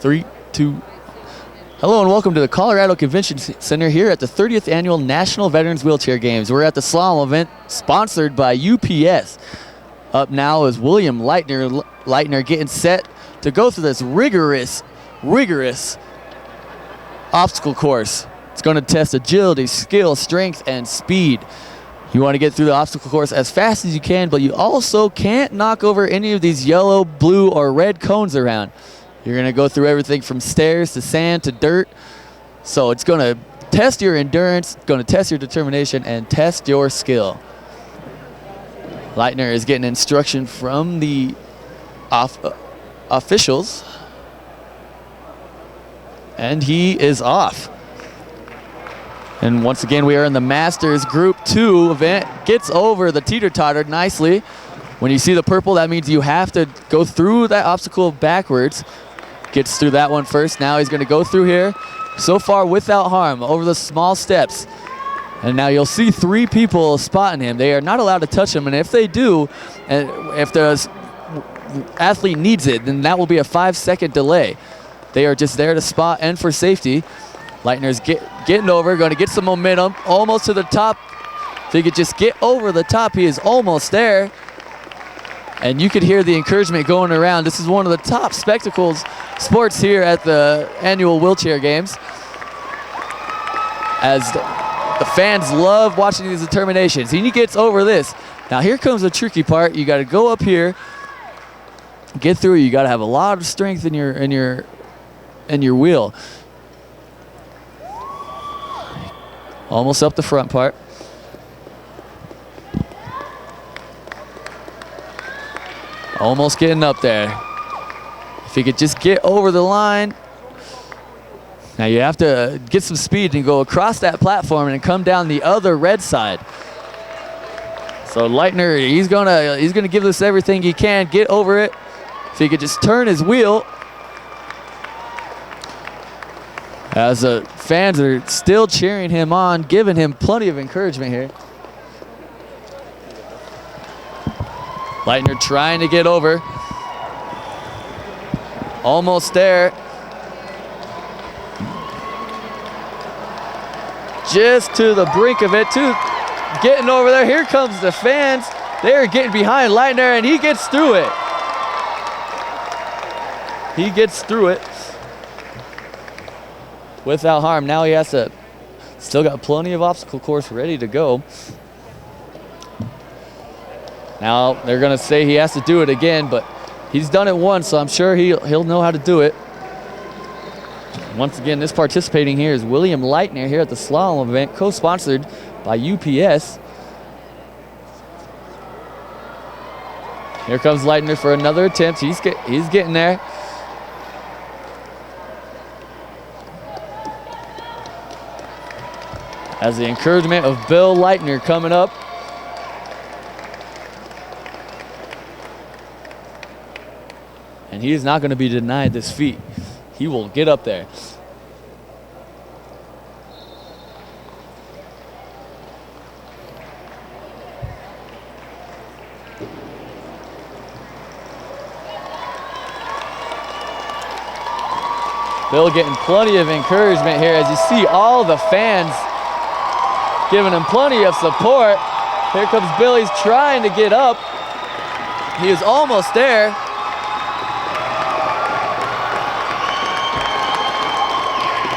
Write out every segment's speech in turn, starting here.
3, 2. Hello and welcome to the Colorado Convention Center here at the 30th Annual National Veterans Wheelchair Games. We're at the Slalom event sponsored by UPS. Up now is William Leitner. Leitner getting set to go through this rigorous obstacle course. It's going to test agility, skill, strength, and speed. You want to get through the obstacle course as fast as you can, but you also can't knock over any of these yellow, blue, or red cones around. You're going to go through everything from stairs to sand to dirt. So it's going to test your endurance, going to test your determination, and test your skill. Leitner is getting instruction from the officials. And he is off. And once again, we are in the Masters Group 2 event. Gets over the teeter-totter nicely. When you see the purple, that means you have to go through that obstacle backwards. Gets through that one first. Now he's going to go through here. So far without harm over the small steps. And now you'll see 3 people spotting him. They are not allowed to touch him. And if they do, and if the athlete needs it, then that will be a 5-second delay. They are just there to spot and for safety. Leitner's getting over, going to get some momentum, almost to the top. If he could just get over the top, he is almost there. And you could hear the encouragement going around. This is one of the top spectacles sports here at the annual wheelchair games. As the fans love watching these determinations. He gets over this. Now here comes the tricky part. You got to go up here, get through. You got to have a lot of strength in your wheel. Almost up the front part. Almost getting up there. If he could just get over the line. Now you have to get some speed and go across that platform and come down the other red side. So Leitner, he's gonna give this everything he can, get over it. If he could just turn his wheel. As the fans are still cheering him on, giving him plenty of encouragement here. Leitner trying to get over. Almost there. Just to the brink of it, too. Getting over there. Here comes the fans. They're getting behind Leitner, and he gets through it. He gets through it without harm. Now he has to, still got plenty of obstacle course ready to go. Now they're gonna say he has to do it again, but he's done it once, so I'm sure he'll know how to do it. Once again, this participating here is William Leitner here at the Slalom event, co-sponsored by UPS. Here comes Leitner for another attempt. He's getting there. As the encouragement of Bill Leitner coming up. And he is not going to be denied this feat. He will get up there. Bill getting plenty of encouragement here as you see all the fans giving him plenty of support. Here comes Bill, he's trying to get up. He is almost there.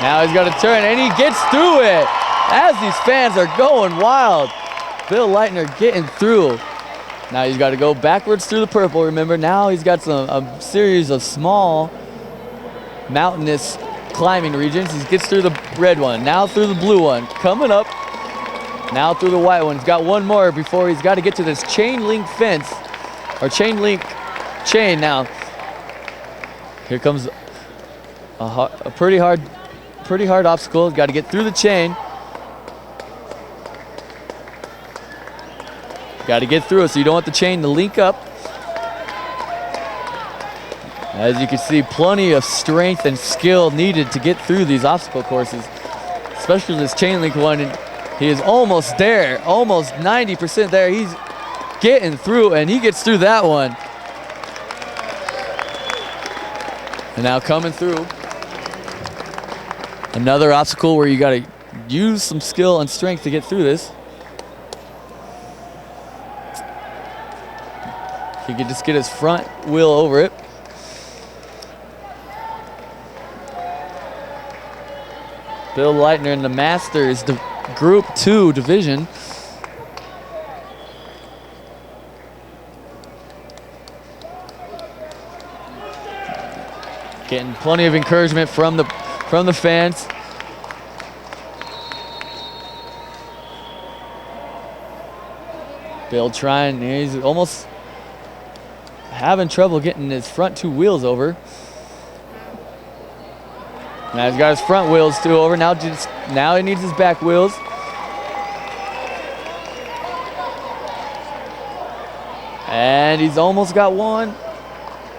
Now he's got to turn, and he gets through it as these fans are going wild. Bill Leitner getting through. Now he's got to go backwards through the purple, remember. Now he's got a series of small mountainous climbing regions. He gets through the red one, now through the blue one, coming up, now through the white one. He's got one more before he's got to get to this chain link fence, or chain link chain now. Here comes a pretty hard obstacle. Got to get through the chain. Got to get through it so you don't want the chain to link up. As you can see, plenty of strength and skill needed to get through these obstacle courses, especially this chain link one. And he is almost there, almost 90% there. He's getting through, and he gets through that one. And now coming through Another obstacle where you got to use some skill and strength to get through this. He could just get his front wheel over it. Bill Leitner in the Masters Group 2 division. Getting plenty of encouragement from the fans. Bill trying, he's almost having trouble getting his front two wheels over. Now he's got his front wheels two over. Now he needs his back wheels. And he's almost got one,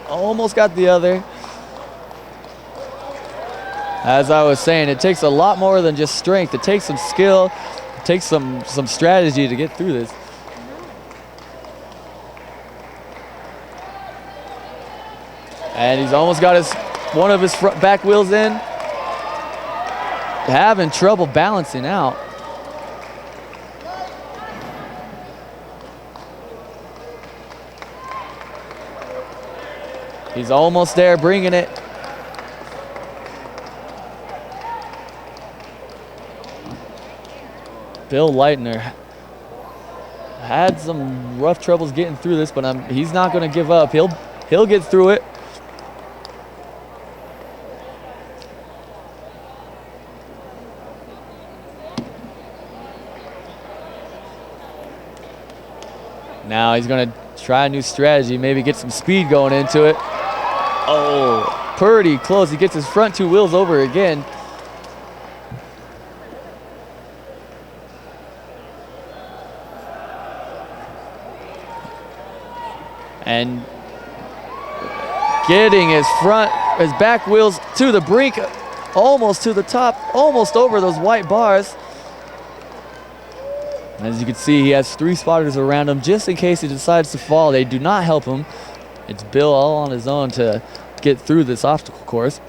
almost got the other. As I was saying, it takes a lot more than just strength. It takes some skill, it takes some strategy to get through this. And he's almost got one of his back wheels in. Having trouble balancing out. He's almost there, bringing it. Bill Leitner had some rough troubles getting through this, but he's not going to give up. He'll get through it. Now he's going to try a new strategy, maybe get some speed going into it. Oh, pretty close. He gets his front two wheels over again. And getting his back wheels to the brink, almost to the top, almost over those white bars. As you can see, he has 3 spotters around him just in case he decides to fall. They do not help him. It's Bill all on his own to get through this obstacle course.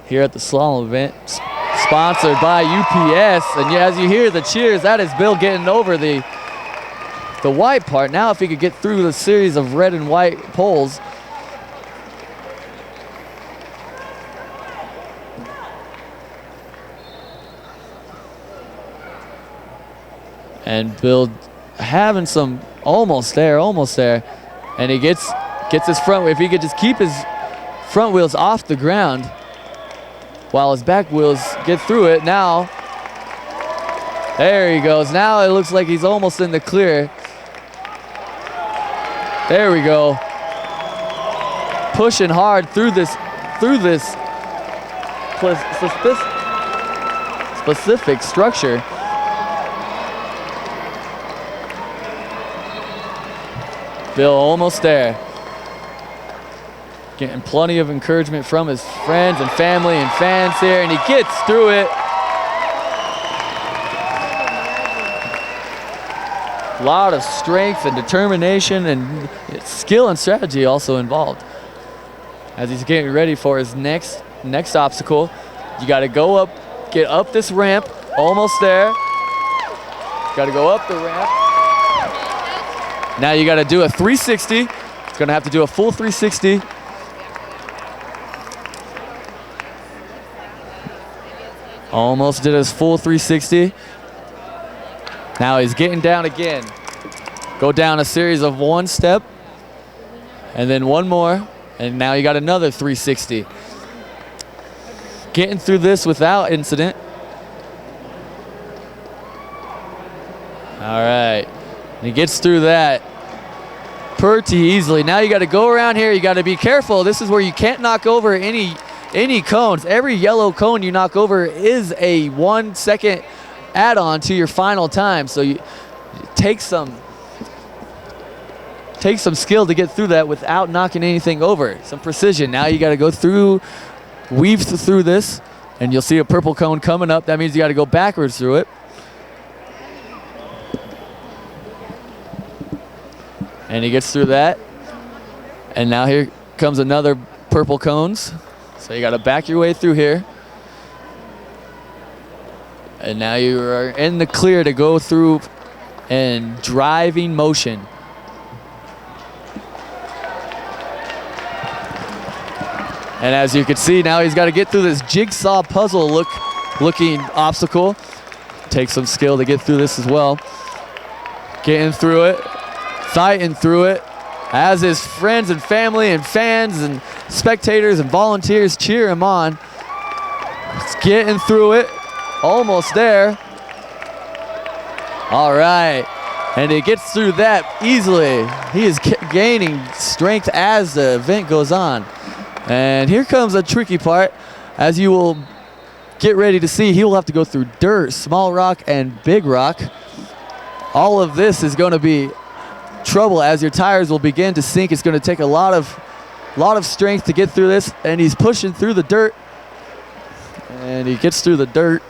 Here at the slalom event, sponsored by UPS. And as you hear the cheers, that is Bill getting over the white part. Now if he could get through the series of red and white poles. And Bill having some almost there. And he gets his front, if he could just keep his front wheels off the ground while his back wheels get through it. Now, there he goes. Now it looks like he's almost in the clear. There we go. Pushing hard through this specific structure. Bill almost there. Getting plenty of encouragement from his friends and family and fans here, and he gets through it. A lot of strength and determination and skill and strategy also involved. As he's getting ready for his next obstacle, you got to go up, get up this ramp, almost there. Got to go up the ramp. Now you got to do a 360. It's going to have to do a full 360. Almost did his full 360. Now he's getting down again. Go down a series of 1 step and then 1 more. And now you got another 360. Getting through this without incident. All right. And he gets through that pretty easily. Now you got to go around here. You got to be careful. This is where you can't knock over any cones. Every yellow cone you knock over is a 1 second add-on to your final time. So you take some skill to get through that without knocking anything over. Some precision. Now you got to go through, weave through this, and you'll see a purple cone coming up. That means you got to go backwards through it. And he gets through that. And now here comes another purple cones. So you got to back your way through here. And now you are in the clear to go through in driving motion. And as you can see, now he's got to get through this jigsaw puzzle looking obstacle. Takes some skill to get through this as well. Getting through it, fighting through it, as his friends and family and fans and spectators and volunteers cheer him on. He's getting through it, almost there. All right, and he gets through that easily. He is gaining strength as the event goes on. And here comes a tricky part. As you will get ready to see, he will have to go through dirt, small rock, and big rock. All of this is going to be trouble as your tires will begin to sink. It's going to take a lot of strength to get through this, and he's pushing through the dirt. And he gets through the dirt.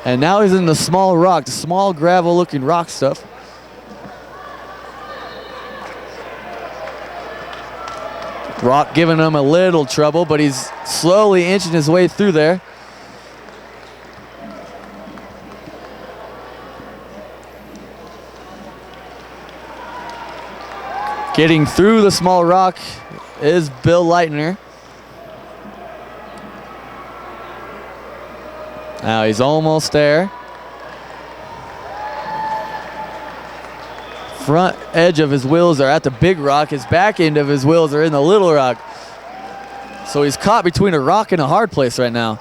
And now he's in the small rock, the small gravel-looking rock stuff. Rock giving him a little trouble, but he's slowly inching his way through there. Getting through the small rock is Bill Leitner. Now he's almost there. Front edge of his wheels are at the big rock. His back end of his wheels are in the little rock. So he's caught between a rock and a hard place right now.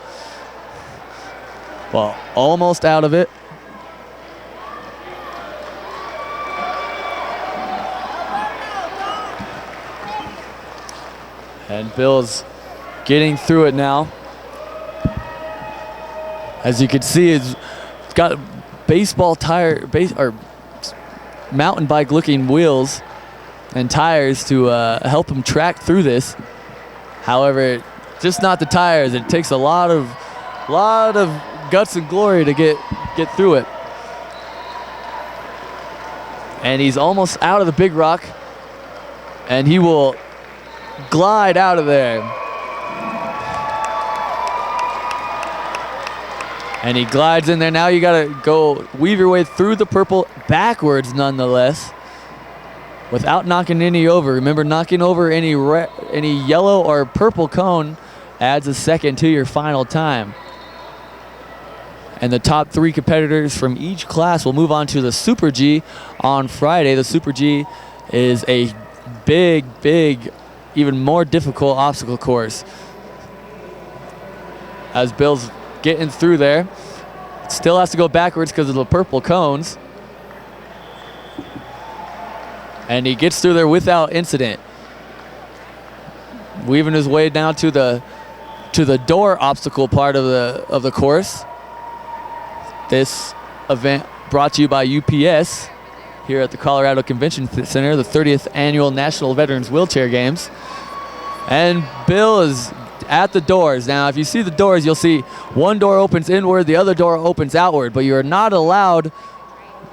Well, almost out of it. And Bill's getting through it now. As you can see, it's got baseball tire, or mountain bike looking wheels and tires to help him track through this. However, just not the tires. It takes a lot of guts and glory to get through it. And he's almost out of the big rock, and he will glide out of there. And he glides in there. Now you gotta go weave your way through the purple backwards nonetheless, without knocking any over. Remember, knocking over any yellow or purple cone adds a second to your final time. And the top 3 competitors from each class will move on to the Super G on Friday. The Super G is a big, even more difficult obstacle course. As Bill's getting through there, still has to go backwards because of the purple cones. And he gets through there without incident. Weaving his way down to the door obstacle part of the course. This event brought to you by UPS here at the Colorado Convention Center, the 30th Annual National Veterans Wheelchair Games. And Bill is at the doors. Now, if you see the doors, you'll see one door opens inward, the other door opens outward, but you're not allowed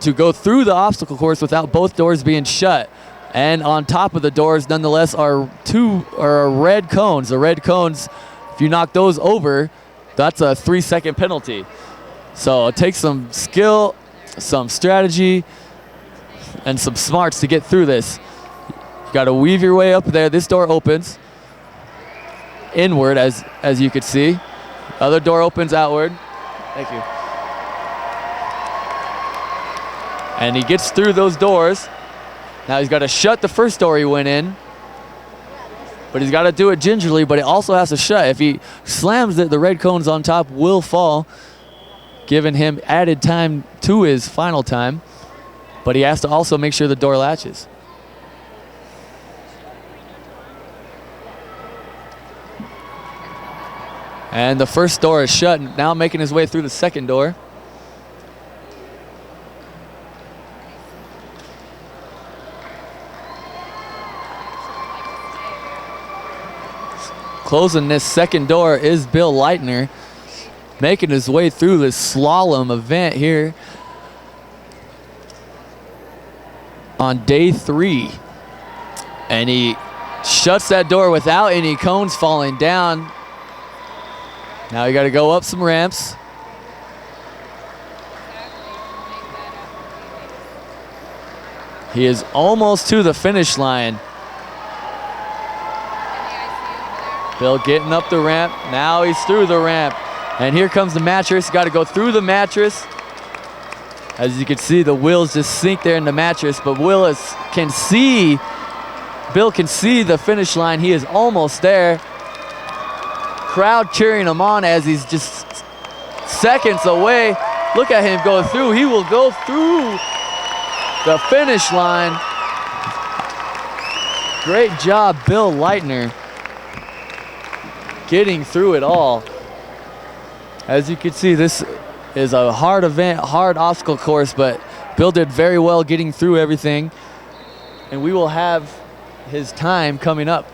to go through the obstacle course without both doors being shut. And on top of the doors, nonetheless, are red cones. The red cones, if you knock those over, that's a 3-second penalty. So it takes some skill, some strategy, and some smarts to get through this. You got to weave your way up there. This door opens inward, as you can see. Other door opens outward. Thank you. And he gets through those doors. Now he's got to shut the first door he went in, but he's got to do it gingerly, but it also has to shut. If he slams it, the red cones on top will fall, giving him added time to his final time, but he has to also make sure the door latches. And the first door is shut, now making his way through the second door. Closing this second door is Bill Leitner, making his way through this slalom event here on day 3. And he shuts that door without any cones falling down. Now you got to go up some ramps. He is almost to the finish line. Bill getting up the ramp. Now he's through the ramp. And here comes the mattress. Got to go through the mattress. As you can see, the wheels just sink there in the mattress, but Bill can see the finish line. He is almost there. Crowd cheering him on as he's just seconds away. Look at him go through. He will go through the finish line. Great job, Bill Leitner, getting through it all. As you can see, this is a hard event, hard obstacle course, but Bill did very well getting through everything. And we will have his time coming up.